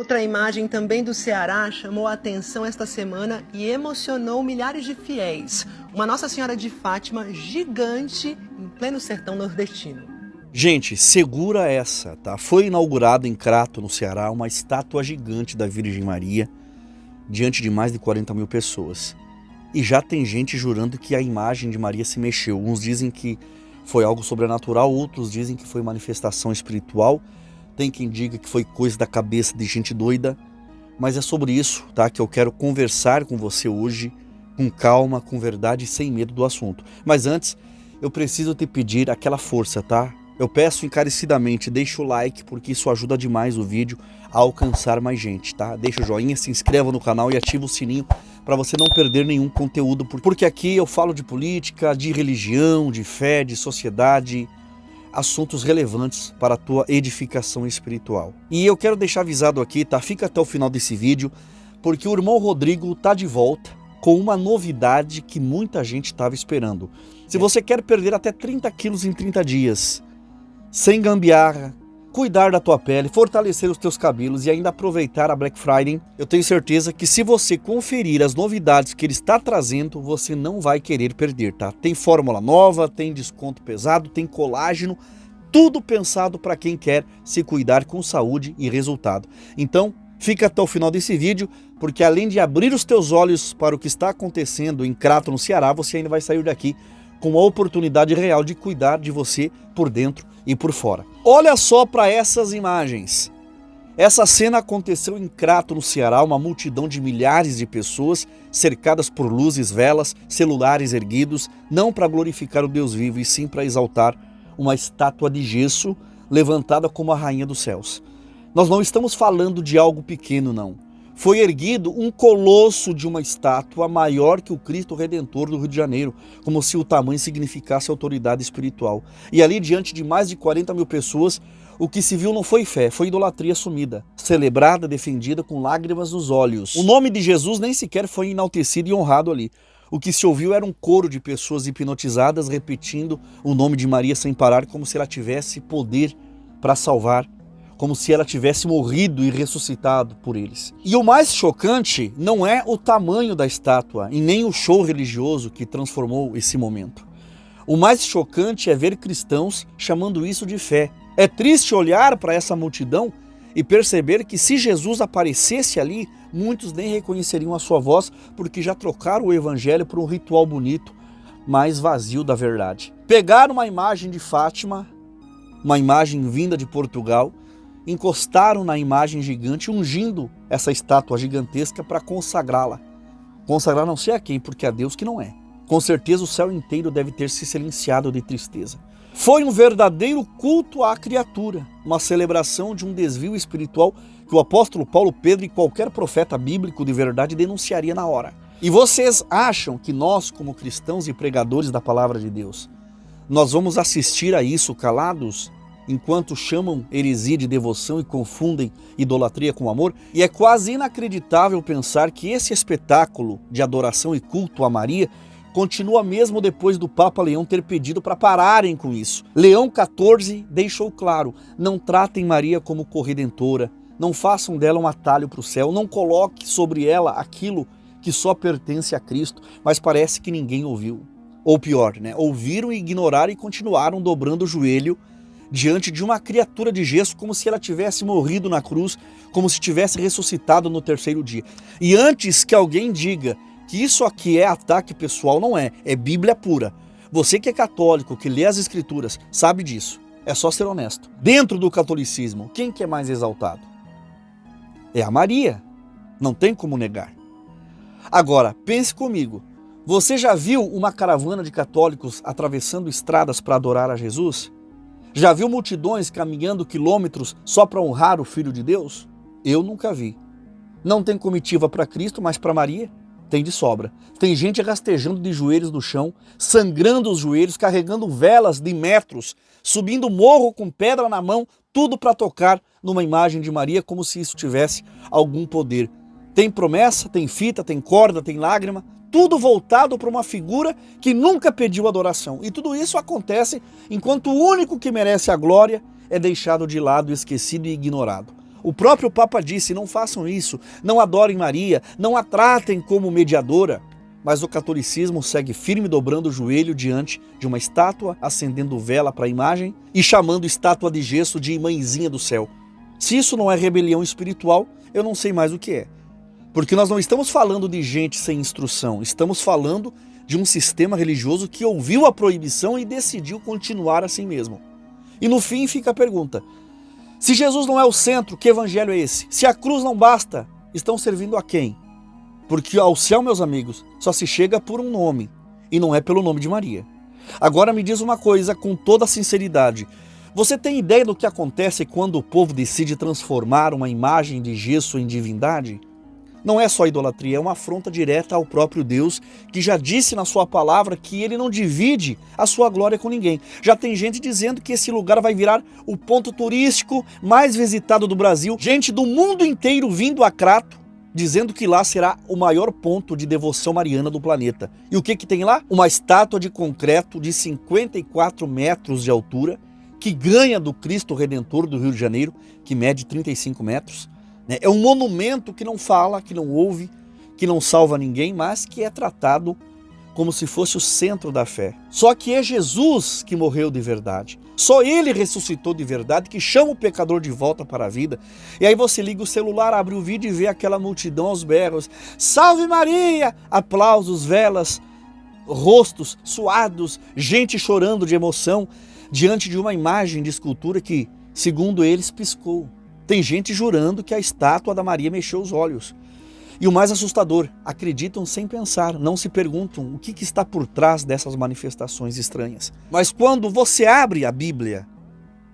Outra imagem também do Ceará chamou a atenção esta semana e emocionou milhares de fiéis. Uma Nossa Senhora de Fátima gigante em pleno sertão nordestino. Gente, segura essa, tá? Foi inaugurada em Crato, no Ceará, uma estátua gigante da Virgem Maria, diante de mais de 40 mil pessoas. E já tem gente jurando que a imagem de Maria se mexeu. Uns dizem que foi algo sobrenatural, outros dizem que foi manifestação espiritual. Tem quem diga que foi coisa da cabeça de gente doida. Mas é sobre isso, tá? Que eu quero conversar com você hoje, com calma, com verdade e sem medo do assunto. Mas antes, eu preciso te pedir aquela força, tá? Eu peço encarecidamente, deixa o like, porque isso ajuda demais o vídeo a alcançar mais gente, tá? Deixa o joinha, se inscreva no canal e ativa o sininho para você não perder nenhum conteúdo. Porque aqui eu falo de política, de religião, de fé, de sociedade, assuntos relevantes para a tua edificação espiritual. E eu quero deixar avisado aqui, tá? Fica até o final desse vídeo, porque o irmão Rodrigo tá de volta com uma novidade que muita gente estava esperando. Se você quer perder até 30 quilos em 30 dias, sem gambiarra, cuidar da tua pele, fortalecer os teus cabelos e ainda aproveitar a Black Friday, eu tenho certeza que se você conferir as novidades que ele está trazendo, você não vai querer perder, tá? Tem fórmula nova, tem desconto pesado, tem colágeno, tudo pensado para quem quer se cuidar com saúde e resultado. Então, fica até o final desse vídeo, porque além de abrir os teus olhos para o que está acontecendo em Crato, no Ceará, você ainda vai sair daqui com a oportunidade real de cuidar de você por dentro e por fora. Olha só para essas imagens. Essa cena aconteceu em Crato, no Ceará, uma multidão de milhares de pessoas cercadas por luzes, velas, celulares erguidos, não para glorificar o Deus vivo, e sim para exaltar uma estátua de gesso levantada como a rainha dos céus. Nós não estamos falando de algo pequeno, não. Foi erguido um colosso de uma estátua maior que o Cristo Redentor do Rio de Janeiro, como se o tamanho significasse autoridade espiritual. E ali, diante de mais de 40 mil pessoas, o que se viu não foi fé, foi idolatria assumida, celebrada, defendida com lágrimas nos olhos. O nome de Jesus nem sequer foi enaltecido e honrado ali. O que se ouviu era um coro de pessoas hipnotizadas repetindo o nome de Maria sem parar, como se ela tivesse poder para salvar, como se ela tivesse morrido e ressuscitado por eles. E o mais chocante não é o tamanho da estátua e nem o show religioso que transformou esse momento. O mais chocante é ver cristãos chamando isso de fé. É triste olhar para essa multidão e perceber que se Jesus aparecesse ali, muitos nem reconheceriam a sua voz, porque já trocaram o evangelho por um ritual bonito, mas vazio da verdade. Pegaram uma imagem de Fátima, uma imagem vinda de Portugal, encostaram na imagem gigante, ungindo essa estátua gigantesca para consagrá-la. Consagrar não sei a quem, porque é Deus que não é. Com certeza o céu inteiro deve ter se silenciado de tristeza. Foi um verdadeiro culto à criatura, uma celebração de um desvio espiritual que o apóstolo Paulo, Pedro e qualquer profeta bíblico de verdade denunciaria na hora. E vocês acham que nós, como cristãos e pregadores da palavra de Deus, nós vamos assistir a isso calados? Enquanto chamam heresia de devoção e confundem idolatria com amor? E é quase inacreditável pensar que esse espetáculo de adoração e culto a Maria continua mesmo depois do Papa Leão ter pedido para pararem com isso. Leão XIV deixou claro: não tratem Maria como corredentora, não façam dela um atalho para o céu, não coloque sobre ela aquilo que só pertence a Cristo. Mas parece que ninguém ouviu. Ou pior, né? Ouviram, ignoraram e continuaram dobrando o joelho diante de uma criatura de gesso, como se ela tivesse morrido na cruz, como se tivesse ressuscitado no terceiro dia. E antes que alguém diga que isso aqui é ataque pessoal, não é, é Bíblia pura. Você que é católico, que lê as escrituras, sabe disso. É só ser honesto. Dentro do catolicismo, quem que é mais exaltado? É a Maria. Não tem como negar. Agora, pense comigo. Você já viu uma caravana de católicos atravessando estradas para adorar a Jesus? Já viu multidões caminhando quilômetros só para honrar o Filho de Deus? Eu nunca vi. Não tem comitiva para Cristo, mas para Maria tem de sobra. Tem gente rastejando de joelhos no chão, sangrando os joelhos, carregando velas de metros, subindo morro com pedra na mão, tudo para tocar numa imagem de Maria, como se isso tivesse algum poder. Tem promessa, tem fita, tem corda, tem lágrima, tudo voltado para uma figura que nunca pediu adoração. E tudo isso acontece enquanto o único que merece a glória é deixado de lado, esquecido e ignorado. O próprio Papa disse, não façam isso, não adorem Maria, não a tratem como mediadora. Mas o catolicismo segue firme dobrando o joelho diante de uma estátua, acendendo vela para a imagem e chamando estátua de gesso de mãezinha do céu. Se isso não é rebelião espiritual, eu não sei mais o que é. Porque nós não estamos falando de gente sem instrução, estamos falando de um sistema religioso que ouviu a proibição e decidiu continuar assim mesmo. E no fim fica a pergunta, se Jesus não é o centro, que evangelho é esse? Se a cruz não basta, estão servindo a quem? Porque ao céu, meus amigos, só se chega por um nome, e não é pelo nome de Maria. Agora me diz uma coisa com toda sinceridade. Você tem ideia do que acontece quando o povo decide transformar uma imagem de gesso em divindade? Não é só idolatria, é uma afronta direta ao próprio Deus, que já disse na sua palavra que ele não divide a sua glória com ninguém. Já tem gente dizendo que esse lugar vai virar o ponto turístico mais visitado do Brasil. Gente do mundo inteiro vindo a Crato, dizendo que lá será o maior ponto de devoção mariana do planeta. E o que tem lá? Uma estátua de concreto de 54 metros de altura, que ganha do Cristo Redentor do Rio de Janeiro, que mede 35 metros. É um monumento que não fala, que não ouve, que não salva ninguém, mas que é tratado como se fosse o centro da fé. Só que é Jesus que morreu de verdade. Só ele ressuscitou de verdade, que chama o pecador de volta para a vida. E aí você liga o celular, abre o vídeo e vê aquela multidão aos berros. Salve Maria! Aplausos, velas, rostos suados, gente chorando de emoção diante de uma imagem de escultura que, segundo eles, piscou. Tem gente jurando que a estátua da Maria mexeu os olhos. E o mais assustador, acreditam sem pensar, não se perguntam o que está por trás dessas manifestações estranhas. Mas quando você abre a Bíblia,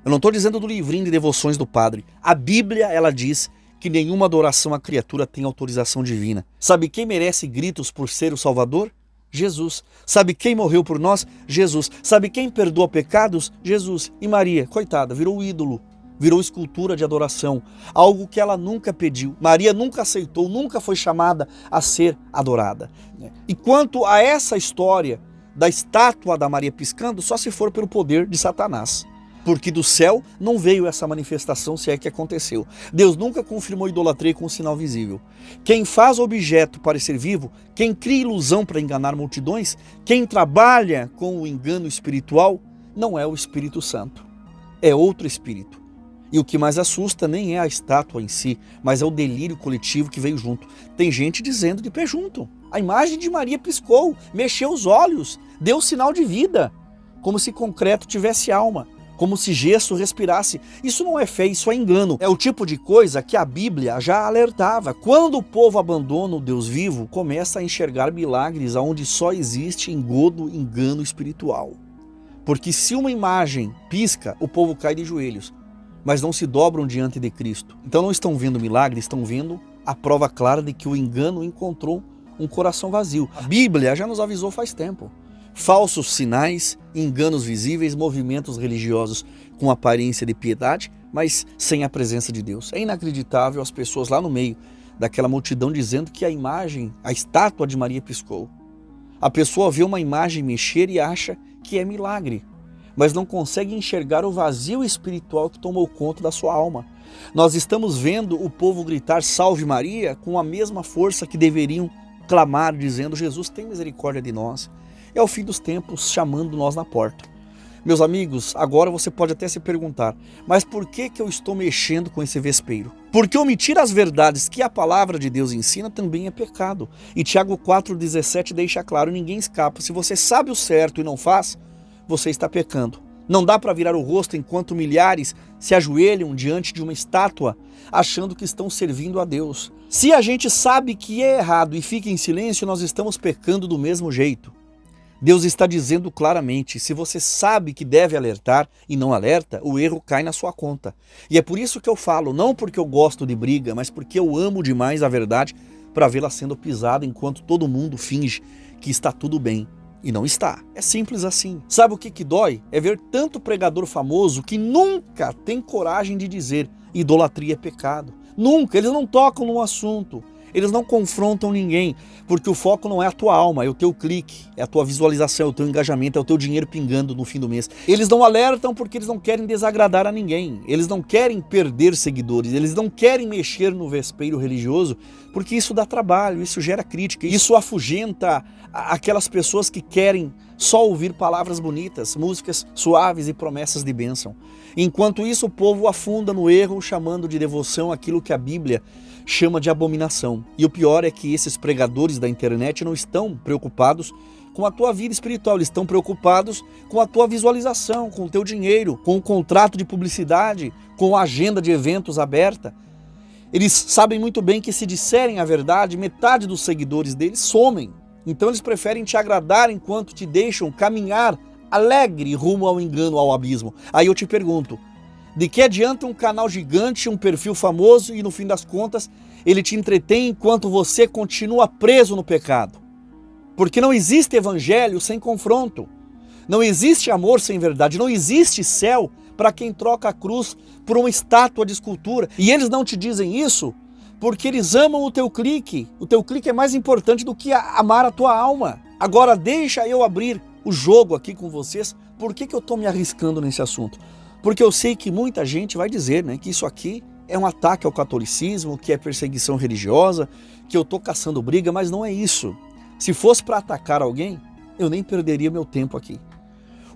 eu não estou dizendo do livrinho de devoções do padre, a Bíblia ela diz que nenhuma adoração à criatura tem autorização divina. Sabe quem merece gritos por ser o Salvador? Jesus. Sabe quem morreu por nós? Jesus. Sabe quem perdoa pecados? Jesus. E Maria, coitada, virou ídolo. Virou escultura de adoração, algo que ela nunca pediu. Maria nunca aceitou, nunca foi chamada a ser adorada. E quanto a essa história da estátua da Maria piscando, só se for pelo poder de Satanás. Porque do céu não veio essa manifestação, se é que aconteceu. Deus nunca confirmou idolatria com um sinal visível. Quem faz objeto parecer vivo, quem cria ilusão para enganar multidões, quem trabalha com o engano espiritual, não é o Espírito Santo, é outro espírito. E o que mais assusta nem é a estátua em si, mas é o delírio coletivo que veio junto. Tem gente dizendo de pé junto. A imagem de Maria piscou, mexeu os olhos, deu sinal de vida, como se concreto tivesse alma, como se gesso respirasse. Isso não é fé, isso é engano. É o tipo de coisa que a Bíblia já alertava. Quando o povo abandona o Deus vivo, começa a enxergar milagres onde só existe engodo, engano espiritual. Porque se uma imagem pisca, o povo cai de joelhos, mas não se dobram diante de Cristo. Então não estão vendo milagres, estão vendo a prova clara de que o engano encontrou um coração vazio. A Bíblia já nos avisou faz tempo. Falsos sinais, enganos visíveis, movimentos religiosos com aparência de piedade, mas sem a presença de Deus. É inacreditável as pessoas lá no meio daquela multidão dizendo que a imagem, a estátua de Maria piscou. A pessoa vê uma imagem mexer e acha que é milagre, mas não consegue enxergar o vazio espiritual que tomou conta da sua alma. Nós estamos vendo o povo gritar Salve Maria com a mesma força que deveriam clamar dizendo Jesus tem misericórdia de nós. É o fim dos tempos chamando nós na porta. Meus amigos, agora você pode até se perguntar, mas por que eu estou mexendo com esse vespeiro? Porque omitir as verdades que a palavra de Deus ensina também é pecado. E Tiago 4,17 deixa claro, ninguém escapa. Se você sabe o certo e não faz, você está pecando. Não dá para virar o rosto enquanto milhares se ajoelham diante de uma estátua achando que estão servindo a Deus. Se a gente sabe que é errado e fica em silêncio, nós estamos pecando do mesmo jeito. Deus está dizendo claramente, se você sabe que deve alertar e não alerta, o erro cai na sua conta. E é por isso que eu falo, não porque eu gosto de briga, mas porque eu amo demais a verdade para vê-la sendo pisada enquanto todo mundo finge que está tudo bem. E não está. É simples assim. Sabe o que dói? É ver tanto pregador famoso que nunca tem coragem de dizer idolatria é pecado. Nunca. Eles não tocam no assunto. Eles não confrontam ninguém, porque o foco não é a tua alma, é o teu clique, é a tua visualização, é o teu engajamento, é o teu dinheiro pingando no fim do mês. Eles não alertam porque eles não querem desagradar a ninguém, eles não querem perder seguidores, eles não querem mexer no vespeiro religioso, porque isso dá trabalho, isso gera crítica, isso afugenta aquelas pessoas que querem só ouvir palavras bonitas, músicas suaves e promessas de bênção. Enquanto isso, o povo afunda no erro, chamando de devoção aquilo que a Bíblia chama de abominação. E o pior é que esses pregadores da internet não estão preocupados com a tua vida espiritual, eles estão preocupados com a tua visualização, com o teu dinheiro, com o contrato de publicidade, com a agenda de eventos aberta. Eles sabem muito bem que se disserem a verdade, metade dos seguidores deles somem. Então eles preferem te agradar enquanto te deixam caminhar alegre rumo ao engano, ao abismo. Aí eu te pergunto, de que adianta um canal gigante, um perfil famoso e no fim das contas ele te entretém enquanto você continua preso no pecado? Porque não existe evangelho sem confronto. Não existe amor sem verdade. Não existe céu para quem troca a cruz por uma estátua de escultura. E eles não te dizem isso porque eles amam o teu clique. O teu clique é mais importante do que amar a tua alma. Agora deixa eu abrir o jogo aqui com vocês. Por que eu estou me arriscando nesse assunto? Porque eu sei que muita gente vai dizer, né, que isso aqui é um ataque ao catolicismo, que é perseguição religiosa, que eu estou caçando briga, mas não é isso. Se fosse para atacar alguém, eu nem perderia meu tempo aqui.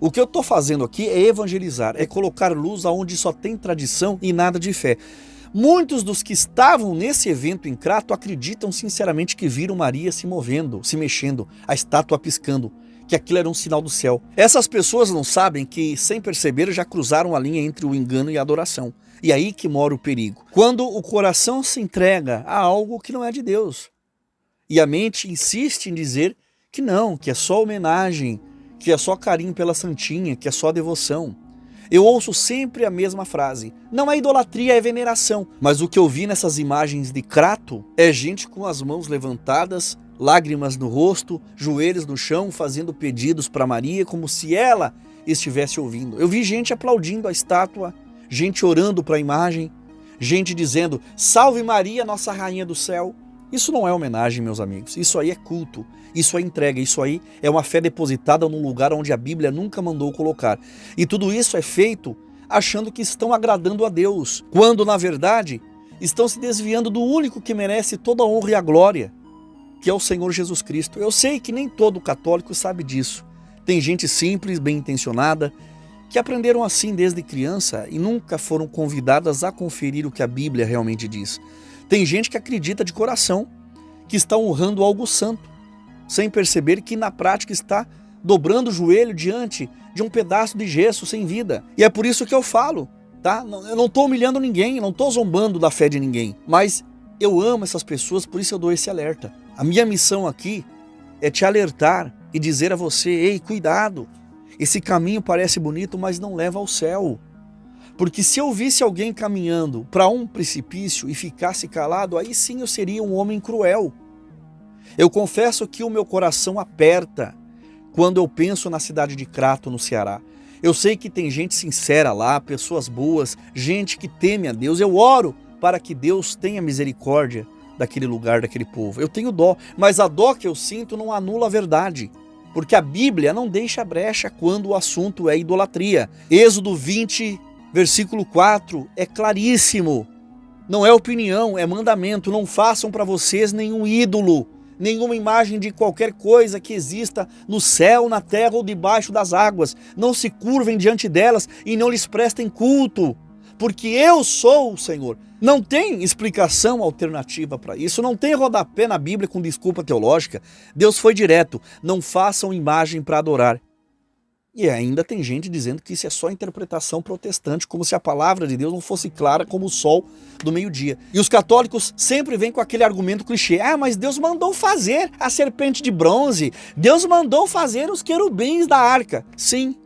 O que eu estou fazendo aqui é evangelizar, é colocar luz aonde só tem tradição e nada de fé. Muitos dos que estavam nesse evento em Crato acreditam sinceramente que viram Maria se movendo, se mexendo, a estátua piscando, que aquilo era um sinal do céu. Essas pessoas não sabem que, sem perceber, já cruzaram a linha entre o engano e a adoração. E aí que mora o perigo. Quando o coração se entrega a algo que não é de Deus. E a mente insiste em dizer que não, que é só homenagem, que é só carinho pela santinha, que é só devoção. Eu ouço sempre a mesma frase. Não é idolatria, é veneração. Mas o que eu vi nessas imagens de Crato é gente com as mãos levantadas, lágrimas no rosto, joelhos no chão, fazendo pedidos para Maria como se ela estivesse ouvindo. Eu vi gente aplaudindo a estátua, gente orando para a imagem, gente dizendo, salve Maria, nossa rainha do céu. Isso não é homenagem, meus amigos, isso aí é culto, isso é entrega, isso aí é uma fé depositada num lugar onde a Bíblia nunca mandou colocar. E tudo isso é feito achando que estão agradando a Deus, quando na verdade estão se desviando do único que merece toda a honra e a glória, que é o Senhor Jesus Cristo. Eu sei que nem todo católico sabe disso. Tem gente simples, bem intencionada, que aprenderam assim desde criança e nunca foram convidadas a conferir o que a Bíblia realmente diz. Tem gente que acredita de coração que está honrando algo santo, sem perceber que na prática está dobrando o joelho diante de um pedaço de gesso sem vida. E é por isso que eu falo, tá? Eu não estou humilhando ninguém, não estou zombando da fé de ninguém, mas eu amo essas pessoas, por isso eu dou esse alerta. A minha missão aqui é te alertar e dizer a você, ei, cuidado, esse caminho parece bonito, mas não leva ao céu. Porque se eu visse alguém caminhando para um precipício e ficasse calado, aí sim eu seria um homem cruel. Eu confesso que o meu coração aperta quando eu penso na cidade de Crato, no Ceará. Eu sei que tem gente sincera lá, pessoas boas, gente que teme a Deus. Eu oro para que Deus tenha misericórdia daquele lugar, daquele povo. Eu tenho dó, mas a dó que eu sinto não anula a verdade. Porque a Bíblia não deixa brecha quando o assunto é idolatria. Êxodo 20, versículo 4, é claríssimo. Não é opinião, é mandamento. Não façam para vocês nenhum ídolo, nenhuma imagem de qualquer coisa que exista no céu, na terra ou debaixo das águas. Não se curvem diante delas e não lhes prestem culto, porque eu sou o Senhor. Não tem explicação alternativa para isso, não tem rodapé na Bíblia com desculpa teológica. Deus foi direto, não façam imagem para adorar. E ainda tem gente dizendo que isso é só interpretação protestante, como se a palavra de Deus não fosse clara como o sol do meio-dia. E os católicos sempre vêm com aquele argumento clichê, mas Deus mandou fazer a serpente de bronze, Deus mandou fazer os querubins da arca. Sim,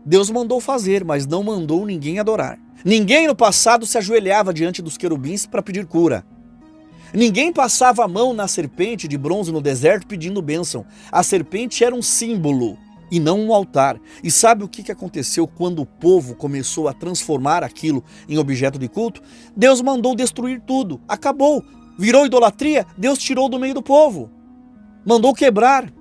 Deus mandou fazer, mas não mandou ninguém adorar. Ninguém no passado se ajoelhava diante dos querubins para pedir cura. Ninguém passava a mão na serpente de bronze no deserto pedindo bênção. A serpente era um símbolo e não um altar. E sabe o que aconteceu quando o povo começou a transformar aquilo em objeto de culto? Deus mandou destruir tudo. Acabou. Virou idolatria? Deus tirou do meio do povo. Mandou quebrar.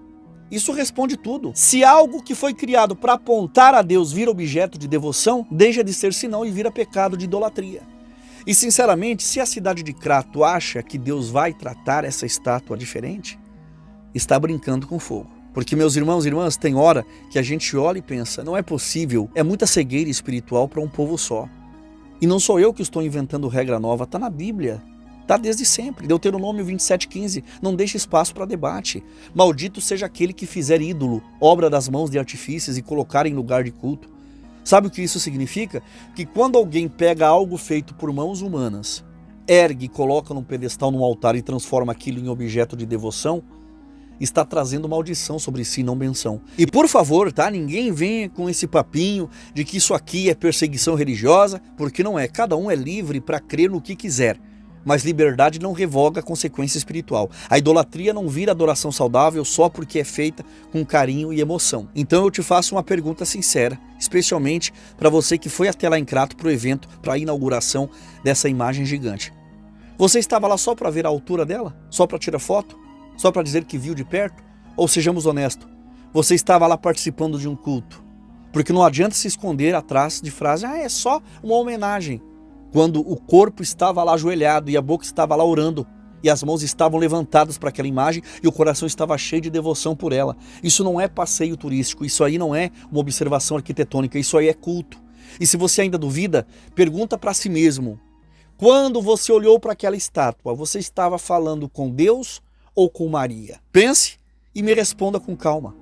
Isso responde tudo. Se algo que foi criado para apontar a Deus vira objeto de devoção, deixa de ser sinal e vira pecado de idolatria. E sinceramente, se a cidade de Crato acha que Deus vai tratar essa estátua diferente, está brincando com fogo. Porque, meus irmãos e irmãs, tem hora que a gente olha e pensa, não é possível, é muita cegueira espiritual para um povo só. E não sou eu que estou inventando regra nova, está na Bíblia. Está desde sempre. Deuteronômio 27,15. Não deixe espaço para debate. Maldito seja aquele que fizer ídolo, obra das mãos de artifícios e colocar em lugar de culto. Sabe o que isso significa? Que quando alguém pega algo feito por mãos humanas, ergue, coloca num pedestal, num altar e transforma aquilo em objeto de devoção, está trazendo maldição sobre si, não benção. E por favor, tá? Ninguém venha com esse papinho de que isso aqui é perseguição religiosa, porque não é. Cada um é livre para crer no que quiser. Mas liberdade não revoga a consequência espiritual. A idolatria não vira adoração saudável só porque é feita com carinho e emoção. Então eu te faço uma pergunta sincera, especialmente para você que foi até lá em Crato para o evento, para a inauguração dessa imagem gigante. Você estava lá só para ver a altura dela? Só para tirar foto? Só para dizer que viu de perto? Ou sejamos honestos, você estava lá participando de um culto? Porque não adianta se esconder atrás de frase, é só uma homenagem. Quando o corpo estava lá ajoelhado e a boca estava lá orando e as mãos estavam levantadas para aquela imagem e o coração estava cheio de devoção por ela. Isso não é passeio turístico, isso aí não é uma observação arquitetônica, isso aí é culto. E se você ainda duvida, pergunta para si mesmo, quando você olhou para aquela estátua, você estava falando com Deus ou com Maria? Pense e me responda com calma.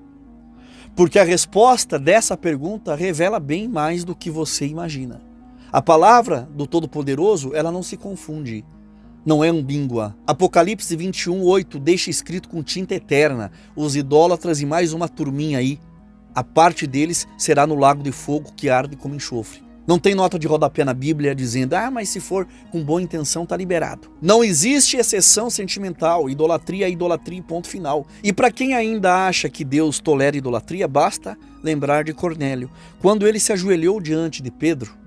Porque a resposta dessa pergunta revela bem mais do que você imagina. A palavra do Todo-Poderoso, ela não se confunde. Não é ambígua. Apocalipse 21:8 deixa escrito com tinta eterna, os idólatras e mais uma turminha aí, a parte deles será no lago de fogo que arde como enxofre. Não tem nota de rodapé na Bíblia dizendo, mas se for com boa intenção está liberado. Não existe exceção sentimental, idolatria é idolatria, ponto final. E para quem ainda acha que Deus tolera idolatria, basta lembrar de Cornélio. Quando ele se ajoelhou diante de Pedro,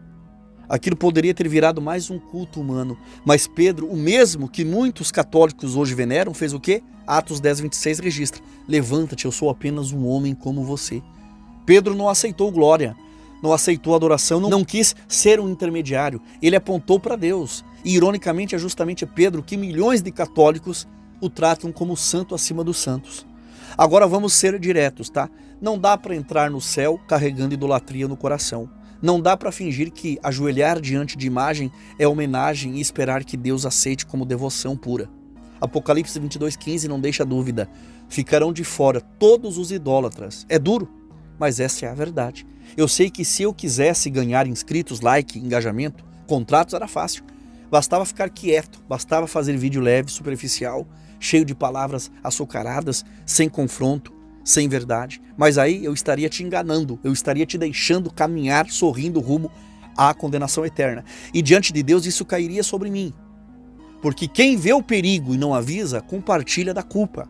aquilo poderia ter virado mais um culto humano. Mas Pedro, o mesmo que muitos católicos hoje veneram, fez o quê? Atos 10:26 registra. Levanta-te, eu sou apenas um homem como você. Pedro não aceitou glória, não aceitou adoração, não quis ser um intermediário. Ele apontou para Deus. E ironicamente é justamente Pedro que milhões de católicos o tratam como santo acima dos santos. Agora vamos ser diretos, tá? Não dá para entrar no céu carregando idolatria no coração. Não dá para fingir que ajoelhar diante de imagem é homenagem e esperar que Deus aceite como devoção pura. Apocalipse 22:15 não deixa dúvida. Ficarão de fora todos os idólatras. É duro, mas essa é a verdade. Eu sei que se eu quisesse ganhar inscritos, like, engajamento, contratos era fácil. Bastava ficar quieto, bastava fazer vídeo leve, superficial, cheio de palavras açucaradas, sem confronto, sem verdade, mas aí eu estaria te enganando, eu estaria te deixando caminhar sorrindo rumo à condenação eterna. E diante de Deus isso cairia sobre mim, porque quem vê o perigo e não avisa, compartilha da culpa.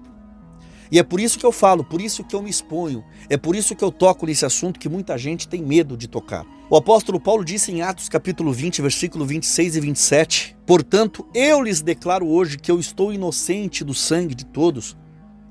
E é por isso que eu falo, por isso que eu me exponho, é por isso que eu toco nesse assunto que muita gente tem medo de tocar. O apóstolo Paulo disse em Atos capítulo 20, versículo 26 e 27, portanto, eu lhes declaro hoje que eu estou inocente do sangue de todos,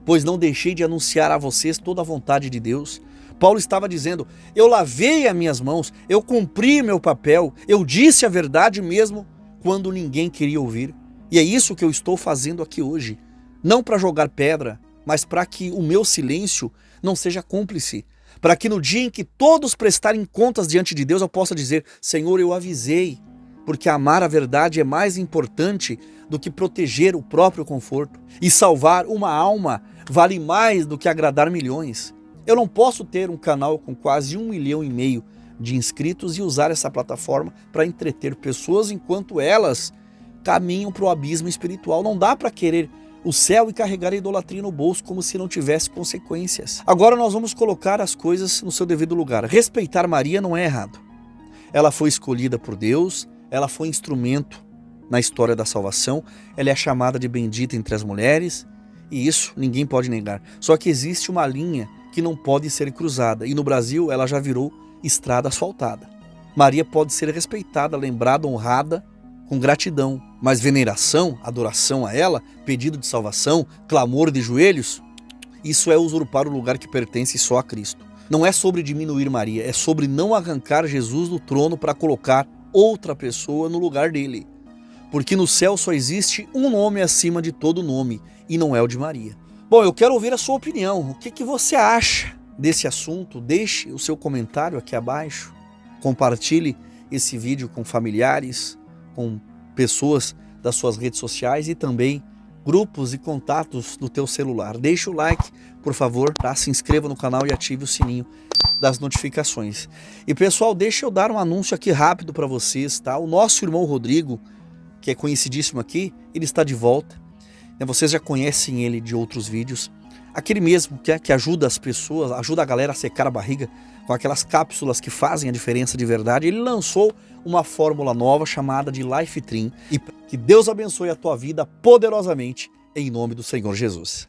pois não deixei de anunciar a vocês toda a vontade de Deus. Paulo estava dizendo, eu lavei as minhas mãos, eu cumpri meu papel, eu disse a verdade mesmo quando ninguém queria ouvir. E é isso que eu estou fazendo aqui hoje. Não para jogar pedra, mas para que o meu silêncio não seja cúmplice. Para que no dia em que todos prestarem contas diante de Deus, eu possa dizer, Senhor, eu avisei. Porque amar a verdade é mais importante do que proteger o próprio conforto. E salvar uma alma vale mais do que agradar milhões. Eu não posso ter um canal com quase 1,5 milhão de inscritos e usar essa plataforma para entreter pessoas enquanto elas caminham para o abismo espiritual. Não dá para querer o céu e carregar a idolatria no bolso como se não tivesse consequências. Agora nós vamos colocar as coisas no seu devido lugar. Respeitar Maria não é errado. Ela foi escolhida por Deus, ela foi instrumento na história da salvação, ela é chamada de bendita entre as mulheres, e isso ninguém pode negar. Só que existe uma linha que não pode ser cruzada, e no Brasil ela já virou estrada asfaltada. Maria pode ser respeitada, lembrada, honrada, com gratidão. Mas veneração, adoração a ela, pedido de salvação, clamor de joelhos, isso é usurpar o lugar que pertence só a Cristo. Não é sobre diminuir Maria, é sobre não arrancar Jesus do trono para colocar outra pessoa no lugar dele. Porque no céu só existe um nome acima de todo nome, e não é o de Maria. Bom, eu quero ouvir a sua opinião. O que você acha desse assunto? Deixe o seu comentário aqui abaixo. Compartilhe esse vídeo com familiares, com pessoas das suas redes sociais e também grupos e contatos do teu celular. Deixe o like, por favor, tá? Se inscreva no canal e ative o sininho das notificações. E pessoal, deixa eu dar um anúncio aqui rápido para vocês, tá? O nosso irmão Rodrigo, que é conhecidíssimo aqui, ele está de volta. Vocês já conhecem ele de outros vídeos. Aquele mesmo que ajuda as pessoas, ajuda a galera a secar a barriga com aquelas cápsulas que fazem a diferença de verdade. Ele lançou uma fórmula nova chamada de Life Trim. E que Deus abençoe a tua vida poderosamente, em nome do Senhor Jesus.